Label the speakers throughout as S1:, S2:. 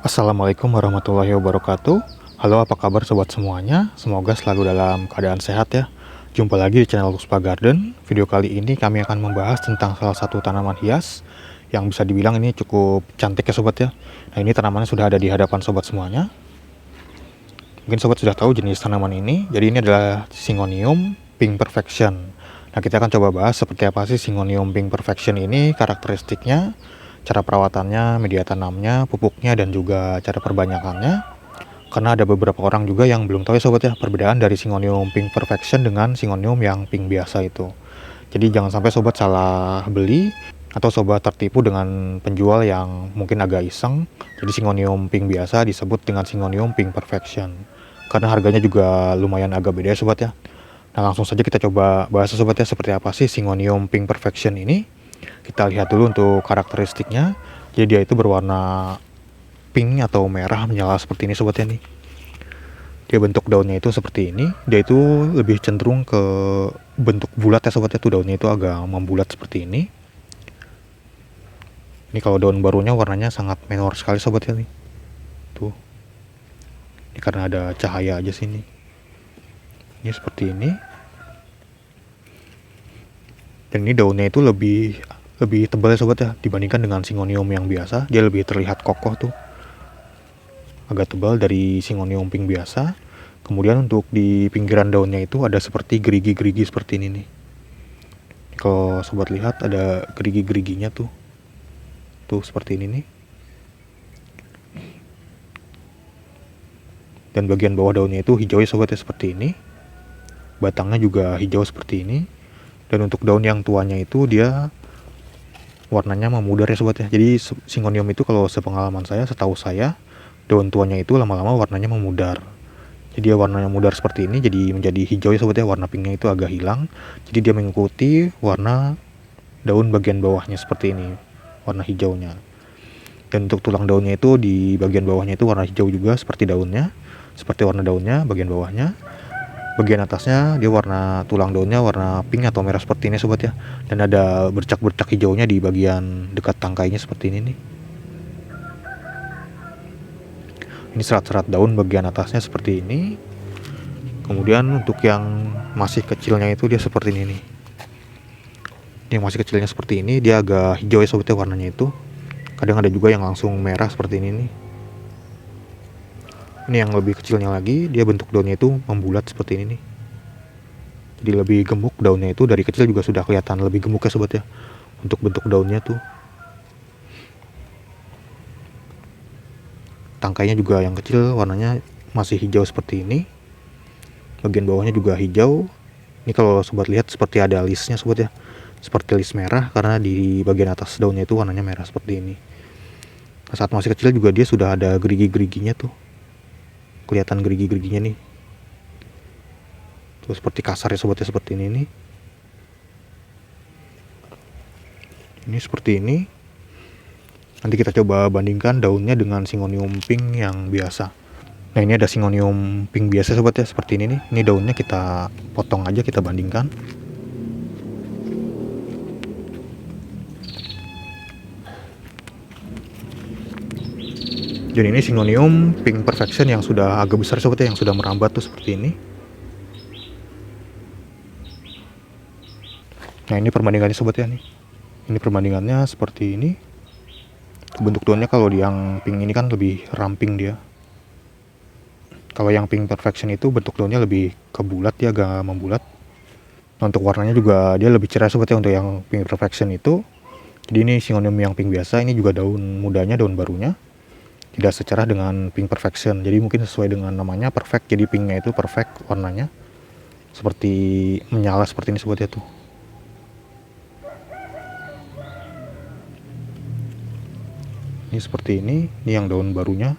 S1: Assalamualaikum warahmatullahi wabarakatuh. Halo, apa kabar sobat semuanya? Semoga selalu dalam keadaan sehat ya. Jumpa lagi di channel Puspa Garden. Video kali ini kami akan membahas tentang salah satu tanaman hias yang bisa dibilang ini cukup cantik ya sobat ya. Nah, ini tanamannya sudah ada di hadapan sobat semuanya. Mungkin sobat sudah tahu jenis tanaman ini. Jadi ini adalah Syngonium Pink Perfection. Nah, kita akan coba bahas seperti apa sih Syngonium Pink Perfection ini, karakteristiknya, cara perawatannya, media tanamnya, pupuknya, dan juga cara perbanyakannya. Karena ada beberapa orang juga yang belum tahu ya sobat ya, perbedaan dari Syngonium Pink Perfection dengan Syngonium yang pink biasa itu. Jadi jangan sampai sobat salah beli atau sobat tertipu dengan penjual yang mungkin agak iseng. Jadi Syngonium pink biasa disebut dengan Syngonium Pink Perfection. Karena harganya juga lumayan agak beda ya sobat ya. Nah, langsung saja kita coba bahas sobat ya, seperti apa sih Syngonium Pink Perfection ini. Kita lihat dulu untuk karakteristiknya. Jadi dia itu berwarna pink atau merah menyala seperti ini sobat ya nih. Dia bentuk daunnya itu seperti ini. Dia itu lebih cenderung ke bentuk bulat ya sobat ya, tuh daunnya itu agak membulat seperti ini. Ini kalau daun barunya warnanya sangat menor sekali sobat ya nih. Tuh. Ini karena ada cahaya aja sini. Ini seperti ini. Dan ini daunnya itu lebih tebal ya sobat ya, dibandingkan dengan Syngonium yang biasa. Dia lebih terlihat kokoh tuh, agak tebal dari Syngonium pink biasa. Kemudian untuk di pinggiran daunnya itu ada seperti gerigi-gerigi seperti ini nih. Kalau sobat lihat ada gerigi-geriginya tuh seperti ini nih. Dan bagian bawah daunnya itu hijau ya sobat ya, seperti ini. Batangnya juga hijau seperti ini. Dan untuk daun yang tuanya itu dia warnanya memudar ya sobat ya. Jadi Syngonium itu kalau sepengalaman saya, setahu saya, daun tuanya itu lama-lama warnanya memudar. Jadi dia warnanya mudar seperti ini, jadi menjadi hijau ya sobat ya. Warna pinknya itu agak hilang. Jadi dia mengikuti warna daun bagian bawahnya seperti ini, warna hijaunya. Dan untuk tulang daunnya itu di bagian bawahnya itu warna hijau juga seperti daunnya, seperti warna daunnya bagian bawahnya. Bagian atasnya dia warna tulang daunnya warna pink atau merah seperti ini sobat ya. Dan ada bercak-bercak hijaunya di bagian dekat tangkainya seperti ini nih. Ini serat-serat daun bagian atasnya seperti ini. Kemudian untuk yang masih kecilnya itu dia seperti ini nih. Yang masih kecilnya seperti ini, dia agak hijau ya sobat ya warnanya itu. Kadang ada juga yang langsung merah seperti ini nih. Ini yang lebih kecilnya lagi, dia bentuk daunnya itu membulat seperti ini nih. Jadi lebih gemuk daunnya itu, dari kecil juga sudah kelihatan lebih gemuk ya sobat ya. Untuk bentuk daunnya tuh. Tangkainya juga yang kecil warnanya masih hijau seperti ini. Bagian bawahnya juga hijau. Ini kalau sobat lihat seperti ada listnya sobat ya. Seperti list merah karena di bagian atas daunnya itu warnanya merah seperti ini. Nah, saat masih kecil juga dia sudah ada gerigi-geriginya tuh. Kelihatan gerigi-geriginya nih. Tuh seperti kasar ya sobat ya, seperti ini nih. Ini seperti ini. Nanti kita coba bandingkan daunnya dengan Syngonium pink yang biasa. Nah, ini ada Syngonium pink biasa sobat ya, seperti ini nih. Ini daunnya kita potong aja, kita bandingkan. Jadi ini Syngonium Pink Perfection yang sudah agak besar sobat ya, yang sudah merambat tuh seperti ini. Nah, ini perbandingannya sobat ya nih. Ini perbandingannya seperti ini. Bentuk daunnya kalau yang pink ini kan lebih ramping dia. Kalau yang Pink Perfection itu bentuk daunnya lebih kebulat, dia agak membulat. Nah, untuk warnanya juga dia lebih cerah sobat ya untuk yang Pink Perfection itu. Jadi ini Syngonium yang pink biasa, ini juga daun mudanya, daun barunya. Tidak secerah dengan Pink Perfection. Jadi mungkin sesuai dengan namanya perfect. Jadi pinknya itu perfect warnanya. Seperti menyala seperti ini sobat ya tuh. Ini seperti ini yang daun barunya.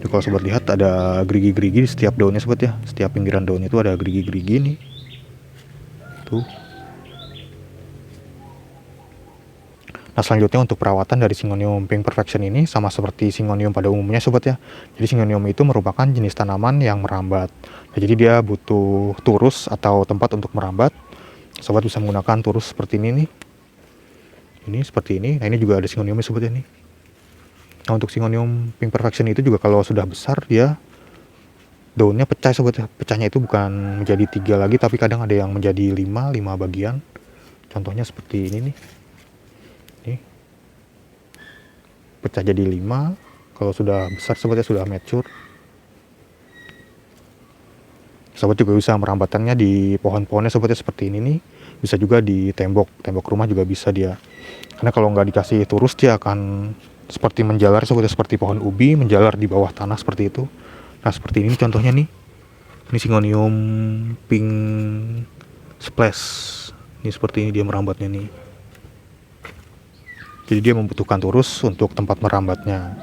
S1: Jadi kalau sobat lihat ada gerigi-gerigi di setiap daunnya sobat ya. Setiap pinggiran daunnya itu ada gerigi-gerigi nih. Tuh. Nah, selanjutnya untuk perawatan dari Syngonium Pink Perfection ini sama seperti Syngonium pada umumnya sobat ya. Jadi Syngonium itu merupakan jenis tanaman yang merambat. Nah, jadi dia butuh turus atau tempat untuk merambat. Sobat bisa menggunakan turus seperti ini nih. Ini seperti ini. Nah ini juga ada Syngoniumnya sobat ya nih. Nah untuk Syngonium Pink Perfection itu juga kalau sudah besar dia daunnya pecah sobat ya. Pecahnya itu bukan menjadi 3 lagi, tapi kadang ada yang menjadi 5 bagian. Contohnya seperti ini nih. Nih. Pecah jadi 5. Kalau sudah besar sobat ya, sudah mature. Sobat juga bisa merambatannya di pohon-pohonnya sobat ya, seperti ini nih. Bisa juga di tembok rumah juga bisa dia. Karena kalau nggak dikasih turus dia akan seperti menjalar sobat ya, seperti pohon ubi menjalar di bawah tanah seperti itu. Nah seperti ini contohnya nih. Ini Syngonium Pink Splash. Ini seperti ini dia merambatnya nih. Jadi dia membutuhkan turus untuk tempat merambatnya.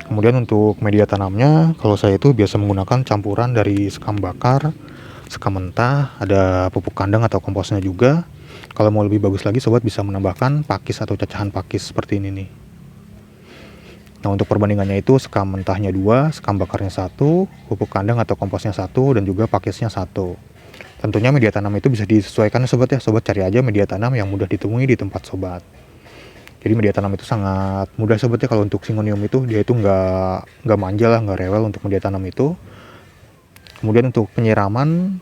S1: Kemudian untuk media tanamnya, kalau saya itu biasa menggunakan campuran dari sekam bakar, sekam mentah, ada pupuk kandang atau komposnya juga. Kalau mau lebih bagus lagi sobat bisa menambahkan pakis atau cacahan pakis seperti ini nih. Nah untuk perbandingannya itu sekam mentahnya 2, sekam bakarnya 1, pupuk kandang atau komposnya 1, dan juga pakisnya 1. Tentunya media tanam itu bisa disesuaikan sobat ya. Sobat cari aja media tanam yang mudah ditemui di tempat sobat. Jadi media tanam itu sangat mudah sobat ya. Kalau untuk Syngonium itu dia itu nggak manja lah, nggak rewel untuk media tanam itu. Kemudian untuk penyiraman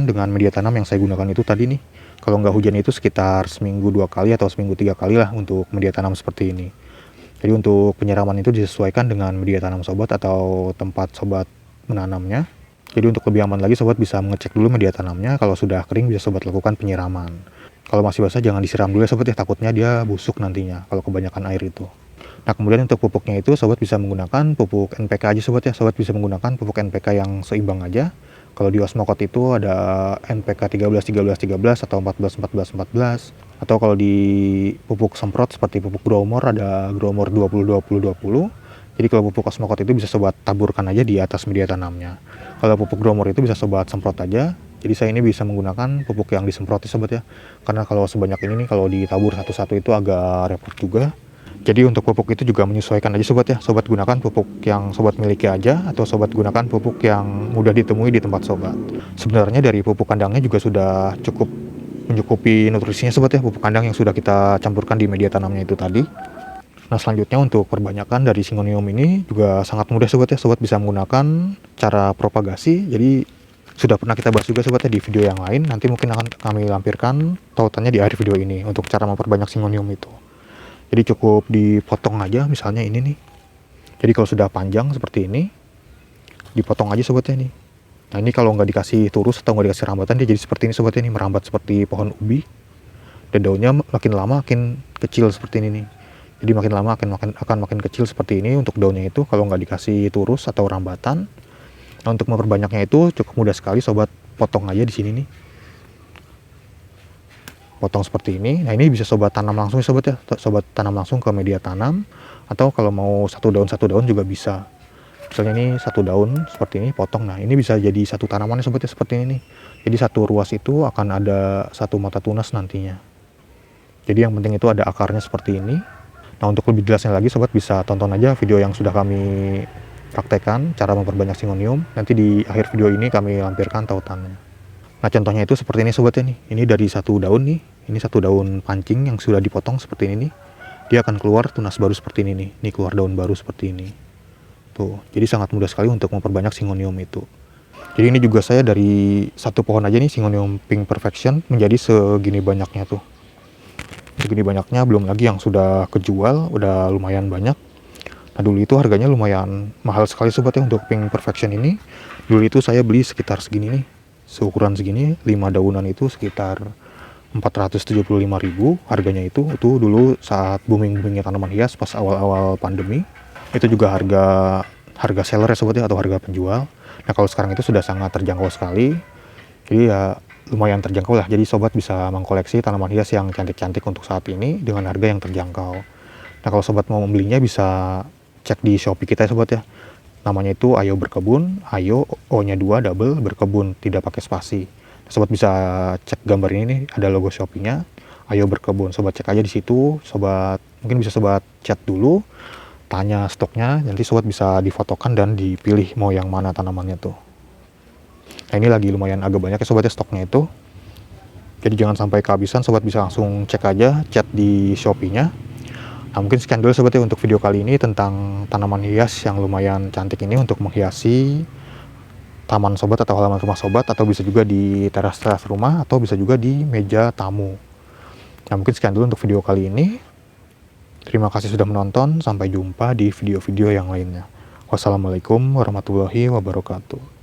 S1: dengan media tanam yang saya gunakan itu tadi nih. Kalau nggak hujan itu sekitar seminggu 2 kali atau seminggu 3 kali lah untuk media tanam seperti ini. Jadi untuk penyiraman itu disesuaikan dengan media tanam sobat atau tempat sobat menanamnya. Jadi untuk lebih aman lagi sobat bisa mengecek dulu media tanamnya. Kalau sudah kering bisa sobat lakukan penyiraman. Kalau masih basah jangan disiram dulu ya sobat ya, takutnya dia busuk nantinya kalau kebanyakan air itu. Nah kemudian untuk pupuknya itu sobat bisa menggunakan pupuk NPK aja sobat ya. Sobat bisa menggunakan pupuk NPK yang seimbang aja. Kalau di Osmokot itu ada NPK 13-13-13 atau 14-14-14. Atau kalau di pupuk semprot seperti pupuk Growmore ada Growmore 20-20-20. Jadi kalau pupuk Osmokot itu bisa sobat taburkan aja di atas media tanamnya. Kalau pupuk Growmore itu bisa sobat semprot aja. Jadi saya ini bisa menggunakan pupuk yang disemprot ya sobat ya. Karena kalau sebanyak ini nih kalau ditabur satu-satu itu agak repot juga. Jadi untuk pupuk itu juga menyesuaikan aja sobat ya. Sobat gunakan pupuk yang sobat miliki aja atau sobat gunakan pupuk yang mudah ditemui di tempat sobat. Sebenarnya dari pupuk kandangnya juga sudah cukup mencukupi nutrisinya sobat ya, pupuk kandang yang sudah kita campurkan di media tanamnya itu tadi. Nah selanjutnya untuk perbanyakan dari Syngonium ini juga sangat mudah sobat ya. Sobat bisa menggunakan cara propagasi. Jadi sudah pernah kita bahas juga sobat ya di video yang lain. Nanti mungkin akan kami lampirkan tautannya di akhir video ini untuk cara memperbanyak Syngonium itu. Jadi cukup dipotong aja misalnya ini nih. Jadi kalau sudah panjang seperti ini dipotong aja sobat ya nih. Nah ini kalau nggak dikasih turus atau nggak dikasih rambatan dia jadi seperti ini sobat ya, ini merambat seperti pohon ubi. Dan daunnya makin lama makin kecil seperti ini nih. Jadi makin lama akan makin kecil seperti ini untuk daunnya itu kalau nggak dikasih turus atau rambatan. Nah untuk memperbanyaknya itu cukup mudah sekali sobat, potong aja di sini nih. Potong seperti ini. Nah ini bisa sobat tanam langsung ya sobat ya. Sobat tanam langsung ke media tanam. Atau kalau mau satu daun juga bisa. Misalnya ini satu daun seperti ini potong. Nah ini bisa jadi satu tanaman ya sobat ya, seperti ini nih. Jadi satu ruas itu akan ada satu mata tunas nantinya. Jadi yang penting itu ada akarnya seperti ini. Nah untuk lebih jelasnya lagi sobat bisa tonton aja video yang sudah kami praktekkan cara memperbanyak Syngonium. Nanti di akhir video ini kami lampirkan tautannya. Nah contohnya itu seperti ini sobat ya nih. Ini dari satu daun nih. Ini satu daun pancing yang sudah dipotong seperti ini nih. Dia akan keluar tunas baru seperti ini nih. Ini keluar daun baru seperti ini. Tuh, jadi sangat mudah sekali untuk memperbanyak Syngonium itu. Jadi ini juga saya dari satu pohon aja nih Syngonium Pink Perfection menjadi segini banyaknya tuh. Segini banyaknya, belum lagi yang sudah kejual, udah lumayan banyak. Nah dulu itu harganya lumayan mahal sekali sobat ya untuk Pink Perfection ini. Dulu itu saya beli sekitar segini nih, seukuran segini, 5 daunan itu sekitar 475.000 harganya itu dulu saat booming-boomingnya tanaman hias pas awal-awal pandemi. Itu juga harga seller ya sobat ya, atau harga penjual. Nah kalau sekarang itu sudah sangat terjangkau sekali. Jadi ya lumayan terjangkau lah. Jadi sobat bisa mengkoleksi tanaman hias yang cantik-cantik untuk saat ini dengan harga yang terjangkau. Nah kalau sobat mau membelinya bisa cek di Shopee kita ya sobat ya. Namanya itu Ayo Berkebun, Ayo O-nya 2 double berkebun tidak pakai spasi. Nah, sobat bisa cek gambar ini nih, ada logo Shopee-nya Ayo Berkebun. Sobat cek aja di situ. Sobat mungkin bisa sobat chat dulu, tanya stoknya, nanti sobat bisa difotokan dan dipilih mau yang mana tanamannya tuh. Nah ini lagi lumayan agak banyak ya sobat ya stoknya itu. Jadi jangan sampai kehabisan, sobat bisa langsung cek aja chat di Shopee-nya. Nah, mungkin sekian dulu sobat ya untuk video kali ini tentang tanaman hias yang lumayan cantik ini untuk menghiasi taman sobat atau halaman rumah sobat, atau bisa juga di teras-teras rumah, atau bisa juga di meja tamu. Nah, mungkin sekian dulu untuk video kali ini. Terima kasih sudah menonton, sampai jumpa di video-video yang lainnya. Wassalamualaikum warahmatullahi wabarakatuh.